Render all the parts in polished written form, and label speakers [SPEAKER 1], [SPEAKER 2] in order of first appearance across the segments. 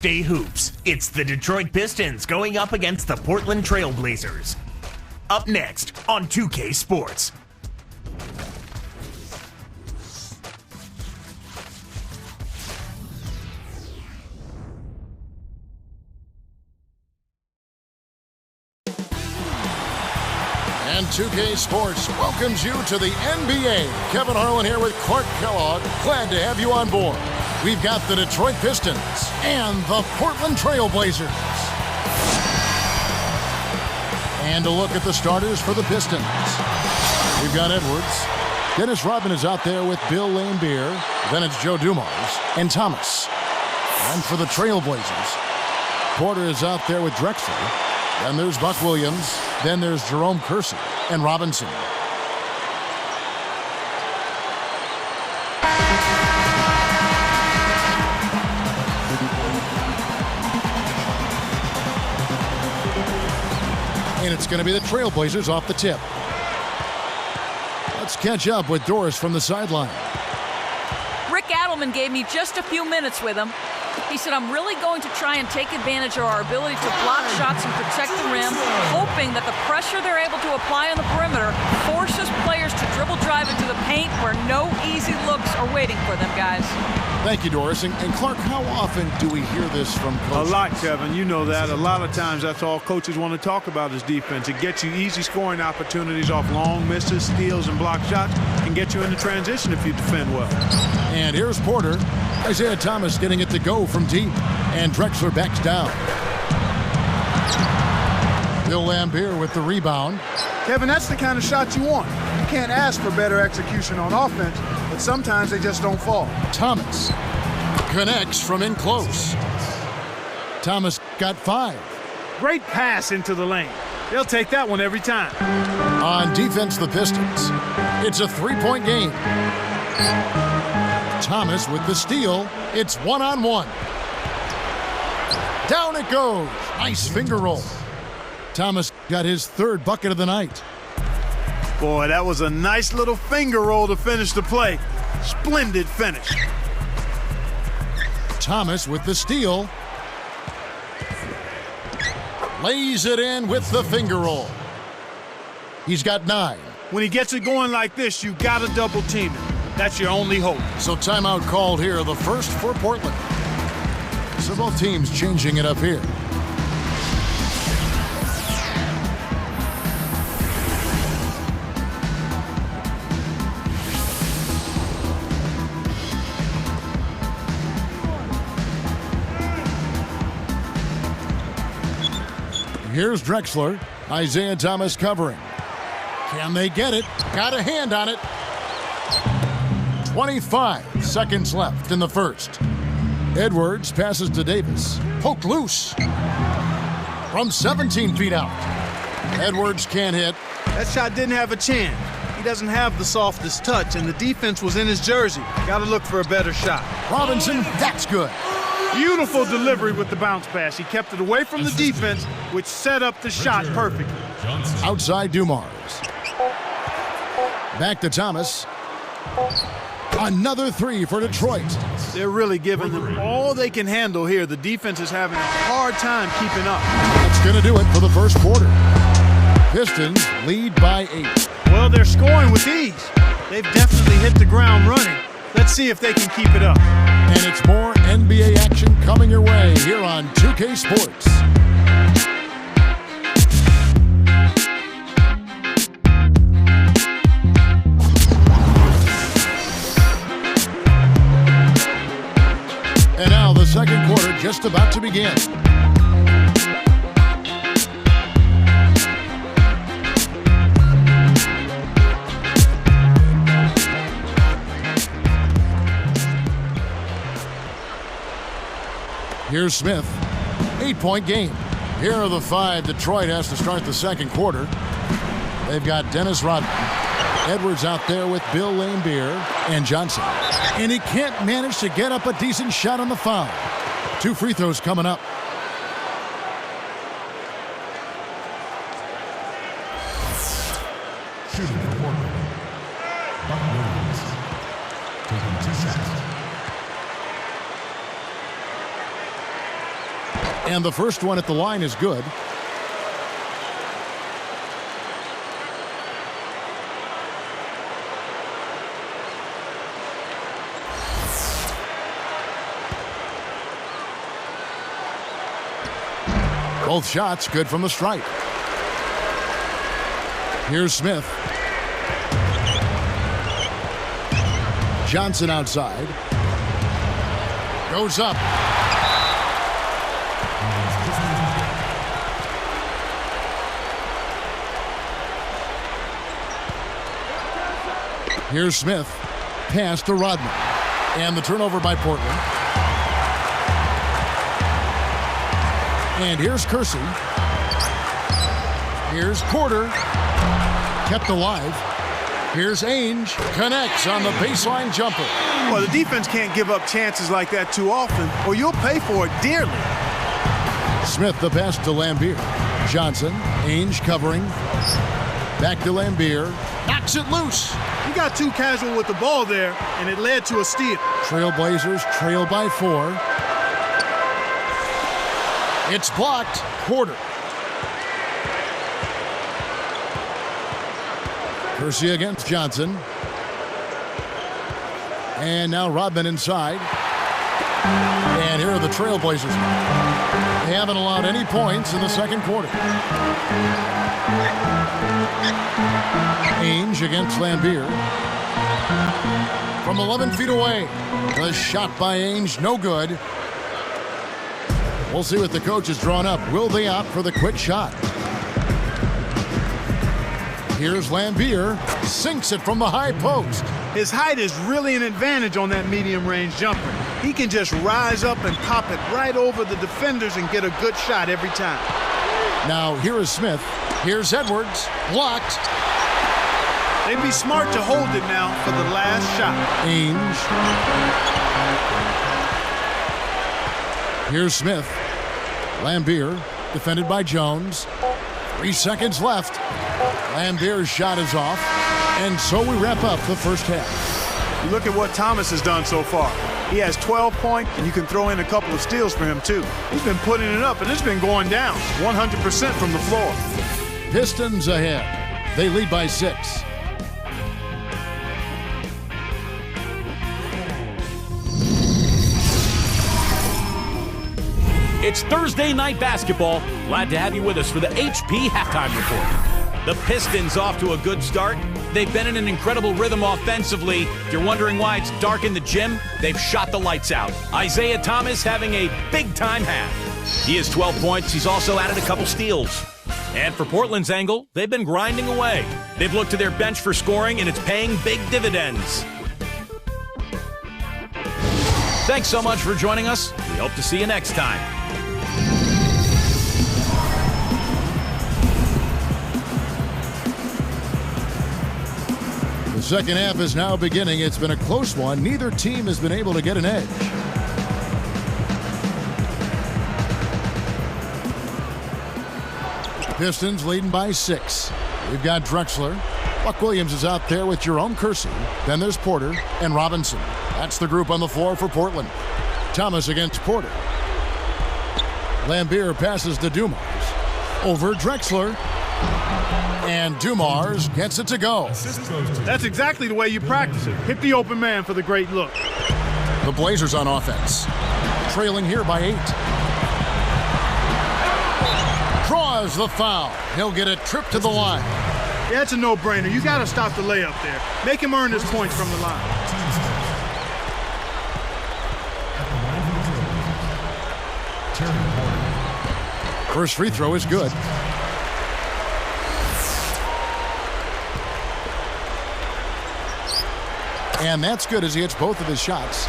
[SPEAKER 1] Day Hoops. It's the Detroit Pistons going up against the Portland Trail Blazers. Up next on 2K Sports.
[SPEAKER 2] And 2K Sports welcomes you to the NBA. Kevin Harlan here with Clark Kellogg. Glad to have you on board. We've got the Detroit Pistons and the Portland Trail Blazers. And a look at the starters for the Pistons. We've got Edwards. Dennis Rodman is out there with Bill Laimbeer. Then it's Joe Dumars and Thomas. And for the Trail Blazers, Porter is out there with Drexler. Then there's Buck Williams. Then there's Jerome Kersey and Robinson. And it's going to be the Trailblazers off the tip. Let's catch up with Doris from the sideline.
[SPEAKER 3] Rick Adelman gave me just a few minutes with him. He said, I'm really going to try and take advantage of our ability to block shots and protect the rim, hoping that the pressure they're able to apply on the perimeter forces players to dribble drive into the paint where no easy looks are waiting for them, guys.
[SPEAKER 2] Thank you, Doris. And Clark, how often do we hear this from coaches?
[SPEAKER 4] A lot, Kevin. You know that. A lot of times that's all coaches want to talk about is defense. It gets you easy scoring opportunities off long misses, steals, and block shots, and get you into transition if you defend well.
[SPEAKER 2] And here's Porter. Isaiah Thomas getting it to go from deep. And Drexler backs down. Bill Laimbeer with the rebound.
[SPEAKER 5] Kevin, that's the kind of shot you want. You can't ask for better execution on offense, but sometimes they just don't fall.
[SPEAKER 2] Thomas connects from in close. Thomas got 5.
[SPEAKER 4] Great pass into the lane. They'll take that one every time.
[SPEAKER 2] On defense, the Pistons. It's a 3-point game. Thomas with the steal. It's 1-on-1. Down it goes. Nice finger roll. Thomas got his 3rd bucket of the night.
[SPEAKER 4] Boy, that was a nice little finger roll to finish the play. Splendid finish.
[SPEAKER 2] Thomas with the steal. Lays it in with the finger roll. He's got 9.
[SPEAKER 4] When he gets it going like this, you got to double team him. That's your only hope.
[SPEAKER 2] So timeout called here, the first for Portland. So both teams changing it up here. Here's Drexler. Isaiah Thomas covering. Can they get it? Got a hand on it. 25 seconds left in the first. Edwards passes to Davis. Poked loose. From 17 feet out. Edwards can't hit.
[SPEAKER 4] That shot didn't have a chance. He doesn't have the softest touch, and the defense was in his jersey. Got to look for a better shot.
[SPEAKER 2] Robinson, that's good.
[SPEAKER 4] Beautiful delivery with the bounce pass. He kept it away from the defense, which set up the shot perfectly.
[SPEAKER 2] Outside Dumars. Back to Thomas. Another 3 for Detroit.
[SPEAKER 4] They're really giving them all they can handle here. The defense is having a hard time keeping up.
[SPEAKER 2] That's going to do it for the first quarter. Pistons lead by 8.
[SPEAKER 4] Well, they're scoring with ease. They've definitely hit the ground running. Let's see if they can keep it up.
[SPEAKER 2] And it's more NBA action coming your way here on 2K Sports. And now the second quarter just about to begin. Here's Smith. 8-point game. Here are the 5 Detroit has to start the second quarter. They've got Dennis Rodman. Edwards out there with Bill Laimbeer and Johnson. And he can't manage to get up a decent shot on the foul. 2 free throws coming up.
[SPEAKER 6] Shooting for Portland. Buck Williams. Taking 2 shots.
[SPEAKER 2] And the first one at the line is good. Both shots good from the stripe. Here's Smith. Johnson outside. Goes up. Here's Smith. Pass to Rodman. And the turnover by Portland. And here's Kersey. Here's Porter. Kept alive. Here's Ainge. Connects on the baseline jumper.
[SPEAKER 4] Well, the defense can't give up chances like that too often, or you'll pay for it dearly.
[SPEAKER 2] Smith the pass to Lambier. Johnson. Ainge covering. Back to Lambier. Knocks it loose.
[SPEAKER 5] He got too casual with the ball there, and it led to a steal.
[SPEAKER 2] Trailblazers trail by 4. It's blocked. Porter. Kersey against Johnson. And now Rodman inside. And here are the Trailblazers. They haven't allowed any points in the second quarter. Ainge against Lambier. From 11 feet away. The shot by Ainge, no good. We'll see what the coach has drawn up. Will they opt for the quick shot? Here's Lambier. Sinks it from the high post.
[SPEAKER 4] His height is really an advantage on that medium-range jumper. He can just rise up and pop it right over the defenders and get a good shot every time.
[SPEAKER 2] Now here is Smith. Here's Edwards. Blocked.
[SPEAKER 4] They'd be smart to hold it now for the last shot.
[SPEAKER 2] Ainge. Here's Smith. Lambier, defended by Jones. 3 seconds left. Lambier's shot is off. And so we wrap up the first half.
[SPEAKER 4] You look at what Thomas has done so far. He has 12 points, and you can throw in a couple of steals for him, too. He's been putting it up, and it's been going down 100% from the floor.
[SPEAKER 2] Pistons ahead. They lead by 6.
[SPEAKER 7] It's Thursday night basketball. Glad to have you with us for the HP Halftime Report. The Pistons off to a good start. They've been in an incredible rhythm offensively. If you're wondering why it's dark in the gym, they've shot the lights out. Isaiah Thomas having a big-time half. He has 12 points. He's also added a couple steals. And for Portland's angle, they've been grinding away. They've looked to their bench for scoring, and it's paying big dividends. Thanks so much for joining us. We hope to see you next time.
[SPEAKER 2] The second half is now beginning. It's been a close one. Neither team has been able to get an edge. Pistons leading by 6. We've got Drexler. Buck Williams is out there with Jerome Kersey. Then there's Porter and Robinson. That's the group on the floor for Portland. Thomas against Porter. Lambier passes to Dumars. Over Drexler. And Dumars gets it to go.
[SPEAKER 5] That's exactly the way you practice it. Hit the open man for the great look.
[SPEAKER 2] The Blazers on offense. Trailing here by 8. Draws the foul. He'll get a trip to the line.
[SPEAKER 5] Yeah, it's a no-brainer. You got to stop the layup there. Make him earn his points from the line.
[SPEAKER 2] First free throw is good. And that's good as he hits both of his shots.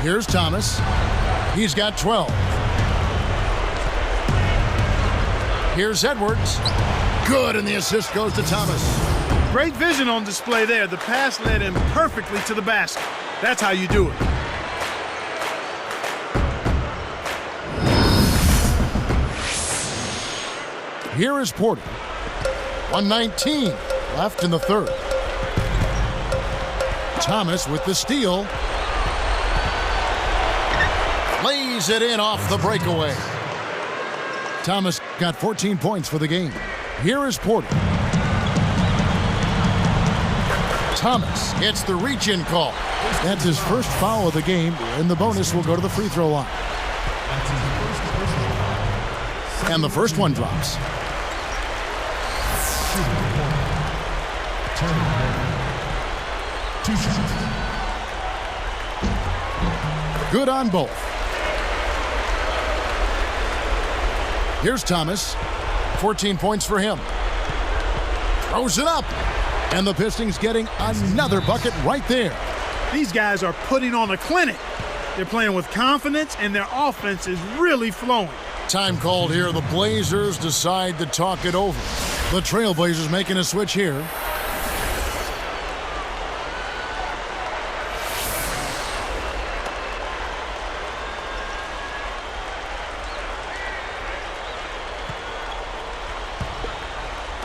[SPEAKER 2] Here's Thomas. He's got 12. Here's Edwards. Good, and the assist goes to Thomas.
[SPEAKER 5] Great vision on display there. The pass led him perfectly to the basket. That's how you do it.
[SPEAKER 2] Here is Porter. 1:19 left in the third. Thomas with the steal. lays it in off the breakaway. Thomas got 14 points for the game. Here is Porter. Thomas gets the reach-in call. That's his first foul of the game, and the bonus will go to the free throw line. And the first one drops. Good on both. Here's Thomas. 14 points for him. Throws it up. And the Pistons getting another bucket right there.
[SPEAKER 4] These guys are putting on a clinic. They're playing with confidence, and their offense is really flowing.
[SPEAKER 2] Time called here. The Blazers decide to talk it over. The Trailblazers making a switch here.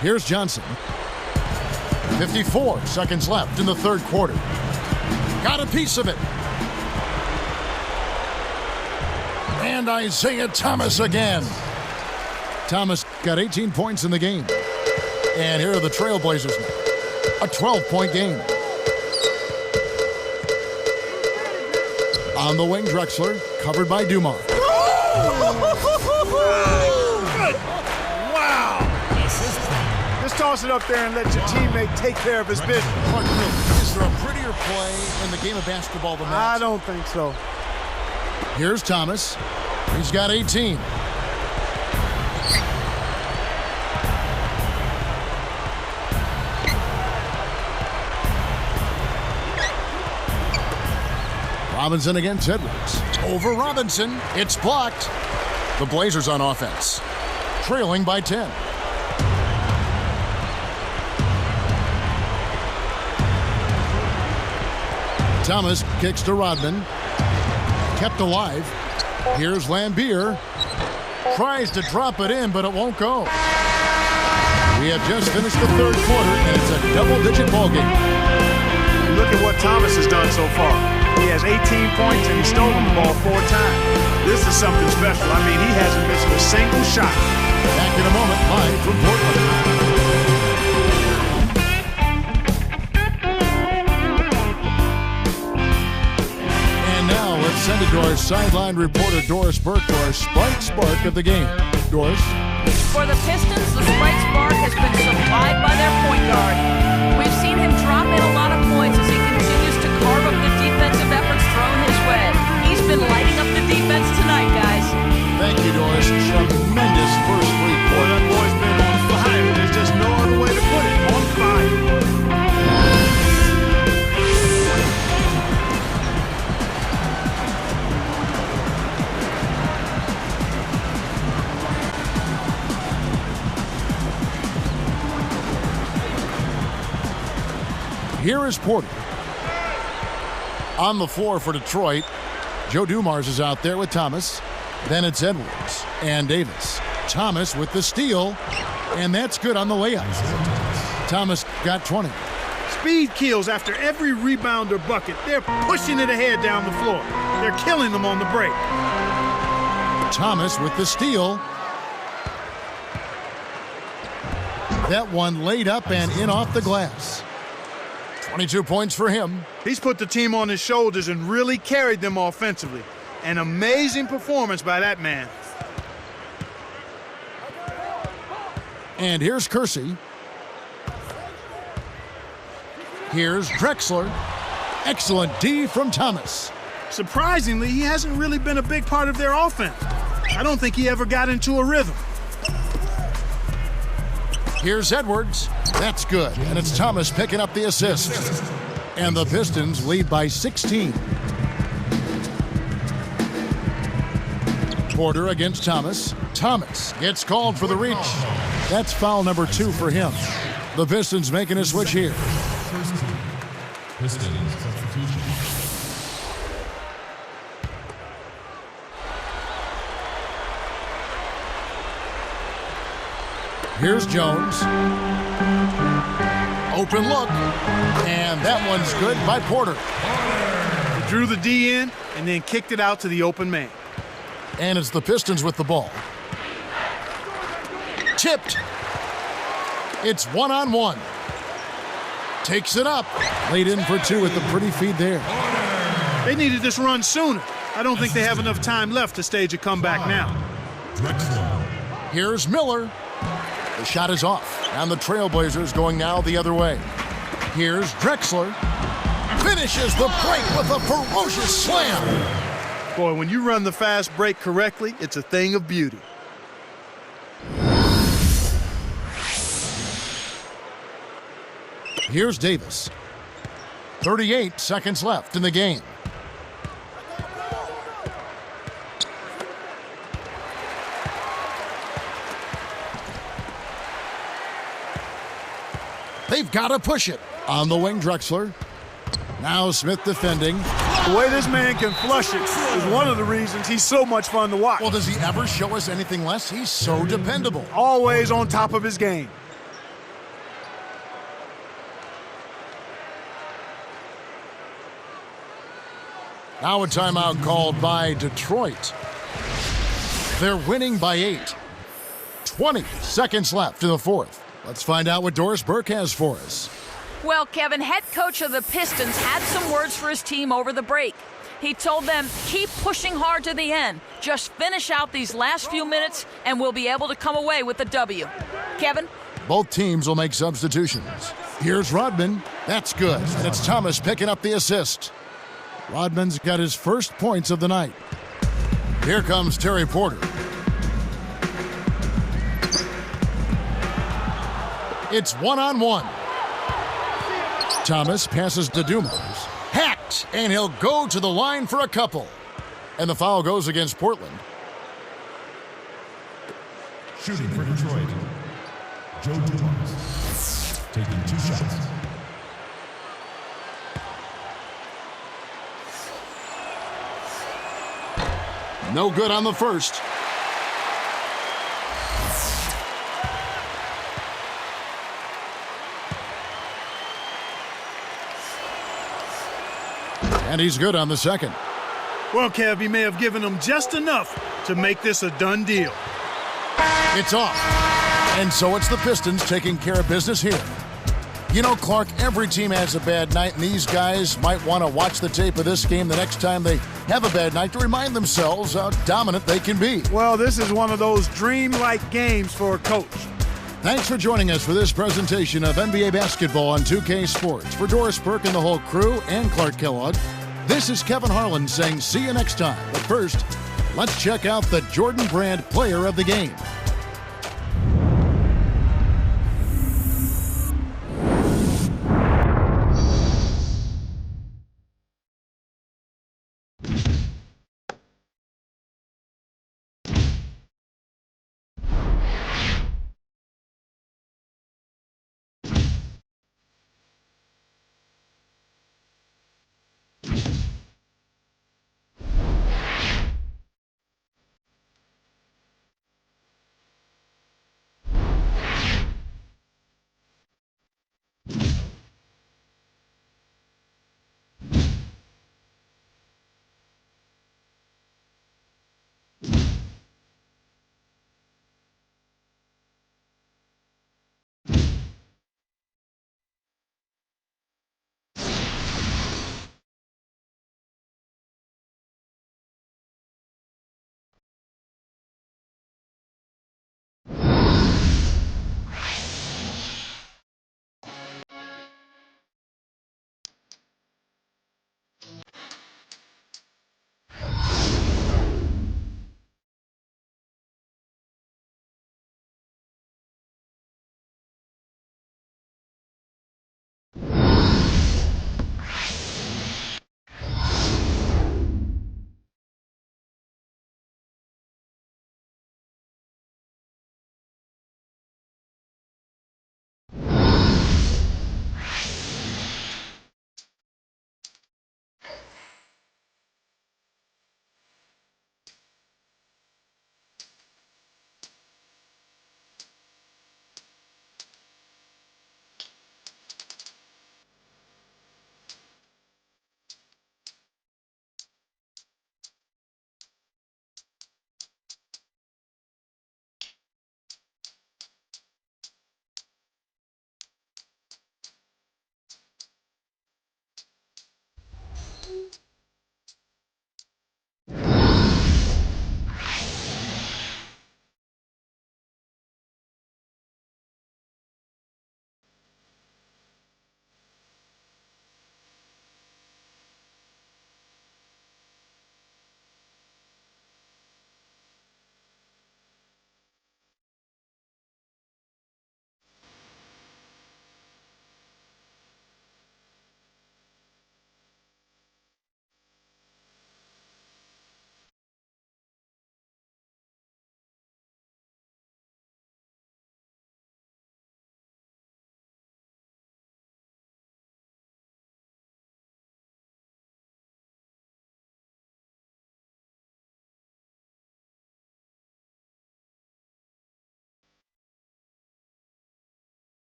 [SPEAKER 2] Here's Johnson. 54 seconds left in the third quarter. Got a piece of it. And Isaiah Thomas again. Thomas got 18 points in the game. And here are the Trailblazers now. A 12-point game. On the wing, Drexler, covered by Dumars.
[SPEAKER 4] Just toss it up there and let your teammate take care of his business.
[SPEAKER 2] Is there a prettier play in the game of basketball than that?
[SPEAKER 4] I don't think so.
[SPEAKER 2] Here's Thomas. He's got 18. Robinson against Edwards. Over Robinson. It's blocked. The Blazers on offense. Trailing by 10. Thomas kicks to Rodman. Kept alive. Here's Lambier. Tries to drop it in, but it won't go. We have just finished the third quarter, and it's a double-digit ball game.
[SPEAKER 4] Look at what Thomas has done so far. He has 18 points, and he's stolen the ball 4 times. This is something special. I mean, he hasn't missed a single shot.
[SPEAKER 2] Back in a moment, live from Portland. Send it to our sideline reporter, Doris Burke, for our Sprite Spark of the game. Doris?
[SPEAKER 3] For the Pistons, the Sprite Spark has been supplied by their point guard. We've seen him drop in a lot of points as he continues to carve up the defensive efforts thrown his way. He's been lighting up the defense tonight, guys.
[SPEAKER 2] Thank you, Doris. Tremendous first free
[SPEAKER 4] Boy,
[SPEAKER 2] quarter.
[SPEAKER 4] that boy's been on fire. There's just no other way to put it. On fire.
[SPEAKER 2] Here is Porter. On the floor for Detroit, Joe Dumars is out there with Thomas. Then it's Edwards and Davis. Thomas with the steal, and that's good on the layup. Thomas got 20.
[SPEAKER 4] Speed kills after every rebound or bucket. They're pushing it ahead down the floor. They're killing them on the break.
[SPEAKER 2] Thomas with the steal. That one laid up and in off the glass. 22 points for him.
[SPEAKER 4] He's put the team on his shoulders and really carried them offensively. An amazing performance by that man.
[SPEAKER 2] And here's Kersey. Here's Drexler. Excellent D from Thomas.
[SPEAKER 4] Surprisingly, he hasn't really been a big part of their offense. I don't think he ever got into a rhythm.
[SPEAKER 2] Here's Edwards. That's good. And it's Thomas picking up the assist. And the Pistons lead by 16. Porter against Thomas. Thomas gets called for the reach. That's foul number 2 for him. The Pistons making a switch here.
[SPEAKER 6] First team. Pistons substitution.
[SPEAKER 2] Here's Jones. Open look. And that one's good by Porter.
[SPEAKER 4] He drew the D in and then kicked it out to the open man.
[SPEAKER 2] And it's the Pistons with the ball. Tipped. It's 1-on-1. Takes it up. Laid in for two with the pretty feed there.
[SPEAKER 4] They needed this run sooner. I don't think they have enough time left to stage a comeback now.
[SPEAKER 2] Here's Miller. The shot is off. And the Trailblazers going now the other way. Here's Drexler. Finishes the break with a ferocious slam.
[SPEAKER 4] Boy, when you run the fast break correctly, it's a thing of beauty.
[SPEAKER 2] Here's Davis. 38 seconds left in the game. They've got to push it. On the wing, Drexler. Now Smith defending.
[SPEAKER 4] The way this man can flush it is one of the reasons he's so much fun to watch.
[SPEAKER 2] Well, does he ever show us anything less? He's so dependable.
[SPEAKER 4] Always on top of his game.
[SPEAKER 2] Now a timeout called by Detroit. They're winning by 8. 20 seconds left in the fourth. Let's find out what Doris Burke has for us.
[SPEAKER 3] Well, Kevin, head coach of the Pistons had some words for his team over the break. He told them, keep pushing hard to the end. Just finish out these last few minutes and we'll be able to come away with the W. Kevin?
[SPEAKER 2] Both teams will make substitutions. Here's Rodman. That's good. And it's Thomas picking up the assist. Rodman's got his first points of the night. Here comes Terry Porter. It's 1-on-1. Thomas passes to Dumars. Hacked, and he'll go to the line for a couple. And the foul goes against Portland.
[SPEAKER 6] Shooting for Detroit, Joe Dumars, taking 2 shots.
[SPEAKER 2] No good on the first. And he's good on the second.
[SPEAKER 4] Well, Kev, he may have given them just enough to make this a done deal.
[SPEAKER 2] It's off. And so it's the Pistons taking care of business here. You know, Clark, every team has a bad night, and these guys might want to watch the tape of this game the next time they have a bad night to remind themselves how dominant they can be.
[SPEAKER 4] Well, this is one of those dream-like games for a coach.
[SPEAKER 2] Thanks for joining us for this presentation of NBA basketball on 2K Sports. For Doris Burke and the whole crew and Clark Kellogg, this is Kevin Harlan saying see you next time. But first, let's check out the Jordan Brand Player of the Game.